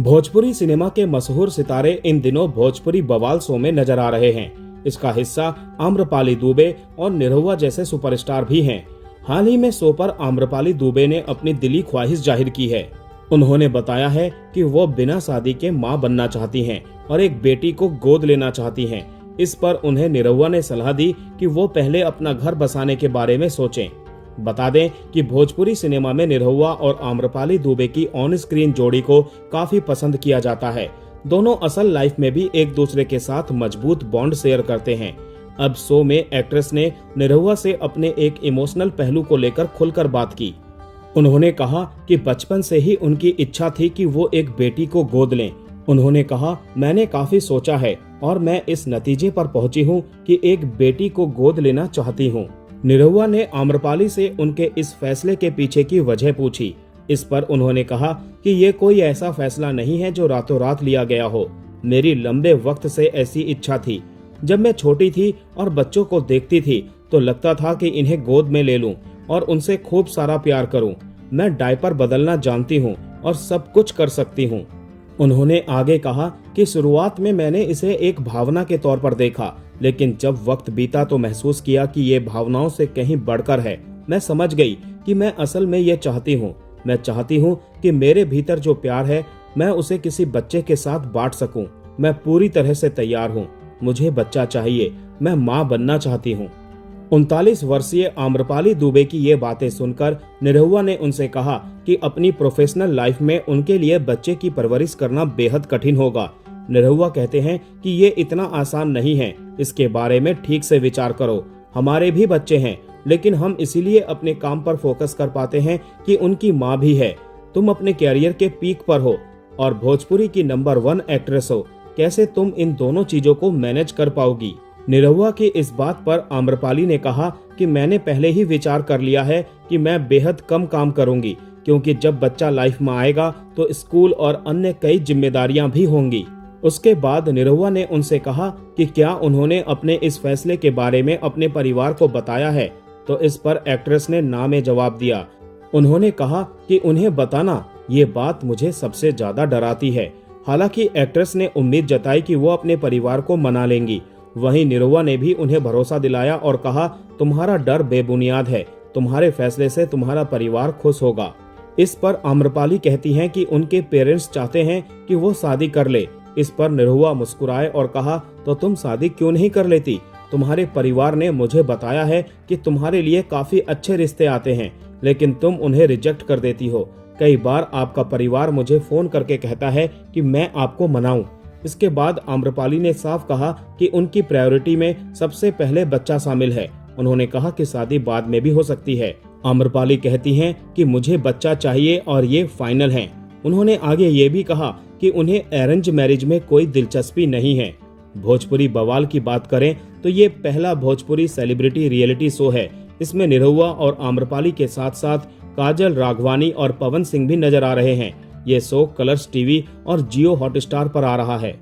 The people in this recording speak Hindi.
भोजपुरी सिनेमा के मशहूर सितारे इन दिनों भोजपुरी बवाल शो में नजर आ रहे हैं। इसका हिस्सा आम्रपाली दुबे और निरहुआ जैसे सुपरस्टार भी हैं। हाल ही में शो पर आम्रपाली दुबे ने अपनी दिली ख्वाहिश जाहिर की है। उन्होंने बताया है कि वो बिना शादी के मां बनना चाहती हैं और एक बेटी को गोद लेना चाहती हैं। इस पर उन्हें निरहुआ ने सलाह दी कि वो पहले अपना घर बसाने के बारे में सोचें। बता दें कि भोजपुरी सिनेमा में निरहुआ और आम्रपाली दुबे की ऑन स्क्रीन जोड़ी को काफी पसंद किया जाता है। दोनों असल लाइफ में भी एक दूसरे के साथ मजबूत बॉन्ड शेयर करते हैं। अब शो में एक्ट्रेस ने निरहुआ से अपने एक इमोशनल पहलू को लेकर खुलकर बात की। उन्होंने कहा कि बचपन से ही उनकी इच्छा थी कि वो एक बेटी को गोद लें। उन्होंने कहा, मैंने काफी सोचा है और मैं इस नतीजे पर पहुंची हूं कि एक बेटी को गोद लेना चाहती हूं। निरहुआ ने आम्रपाली से उनके इस फैसले के पीछे की वजह पूछी। इस पर उन्होंने कहा कि ये कोई ऐसा फैसला नहीं है जो रातों रात लिया गया हो। मेरी लंबे वक्त से ऐसी इच्छा थी। जब मैं छोटी थी और बच्चों को देखती थी तो लगता था कि इन्हें गोद में ले लूं और उनसे खूब सारा प्यार करूं। मैं डायपर बदलना जानती हूं और सब कुछ कर सकती हूं। उन्होंने आगे कहा कि शुरुआत में मैंने इसे एक भावना के तौर पर देखा, लेकिन जब वक्त बीता तो महसूस किया कि ये भावनाओं से कहीं बढ़कर है। मैं समझ गई कि मैं असल में ये चाहती हूँ। मैं चाहती हूँ कि मेरे भीतर जो प्यार है मैं उसे किसी बच्चे के साथ बांट सकूं। मैं पूरी तरह से तैयार हूँ। मुझे बच्चा चाहिए। मैं माँ बनना चाहती हूँ। 39 वर्षीय आम्रपाली दुबे की ये बातें सुनकर निरहुआ ने उनसे कहा कि अपनी प्रोफेशनल लाइफ में उनके लिए बच्चे की परवरिश करना बेहद कठिन होगा। निरहुआ कहते हैं कि ये इतना आसान नहीं है। इसके बारे में ठीक से विचार करो। हमारे भी बच्चे हैं, लेकिन हम इसीलिए अपने काम पर फोकस कर पाते हैं कि उनकी माँ भी है। तुम अपने कैरियर के पीक पर हो और भोजपुरी की नंबर 1 एक्ट्रेस हो। कैसे तुम इन दोनों चीजों को मैनेज कर पाओगी? निरहुआ की इस बात पर आम्रपाली ने कहा कि मैंने पहले ही विचार कर लिया है कि मैं बेहद कम काम करूंगी, क्योंकि जब बच्चा लाइफ में आएगा तो स्कूल और अन्य कई जिम्मेदारियां भी होंगी। उसके बाद निरहुआ ने उनसे कहा कि क्या उन्होंने अपने इस फैसले के बारे में अपने परिवार को बताया है, तो इस पर एक्ट्रेस ने ना में जवाब दिया। उन्होंने कहा कि उन्हें बताना ये बात मुझे सबसे ज्यादा डराती है। हालांकि एक्ट्रेस ने उम्मीद जताई कि वो अपने परिवार को मना लेंगी। वहीं निरहुआ ने भी उन्हें भरोसा दिलाया और कहा, तुम्हारा डर बेबुनियाद है। तुम्हारे फैसले से तुम्हारा परिवार खुश होगा। इस पर आम्रपाली कहती हैं कि उनके पेरेंट्स चाहते हैं कि वो शादी कर ले। इस पर निरहुआ मुस्कुराए और कहा, तो तुम शादी क्यों नहीं कर लेती? तुम्हारे परिवार ने मुझे बताया है कि तुम्हारे लिए काफी अच्छे रिश्ते आते हैं, लेकिन तुम उन्हें रिजेक्ट कर देती हो। कई बार आपका परिवार मुझे फोन करके कहता है कि मैं आपको मनाऊं। इसके बाद आम्रपाली ने साफ कहा कि उनकी प्रायोरिटी में सबसे पहले बच्चा शामिल है। उन्होंने कहा कि शादी बाद में भी हो सकती है। आम्रपाली कहती हैं कि मुझे बच्चा चाहिए और ये फाइनल है। उन्होंने आगे ये भी कहा कि उन्हें अरेंज मैरिज में कोई दिलचस्पी नहीं है। भोजपुरी बवाल की बात करें तो ये पहला भोजपुरी सेलिब्रिटी रियलिटी शो है। इसमें निरहुआ और आम्रपाली के साथ साथ काजल राघवानी और पवन सिंह भी नजर आ रहे हैं। ये शो कलर्स टीवी और जियो हॉटस्टार पर आ रहा है।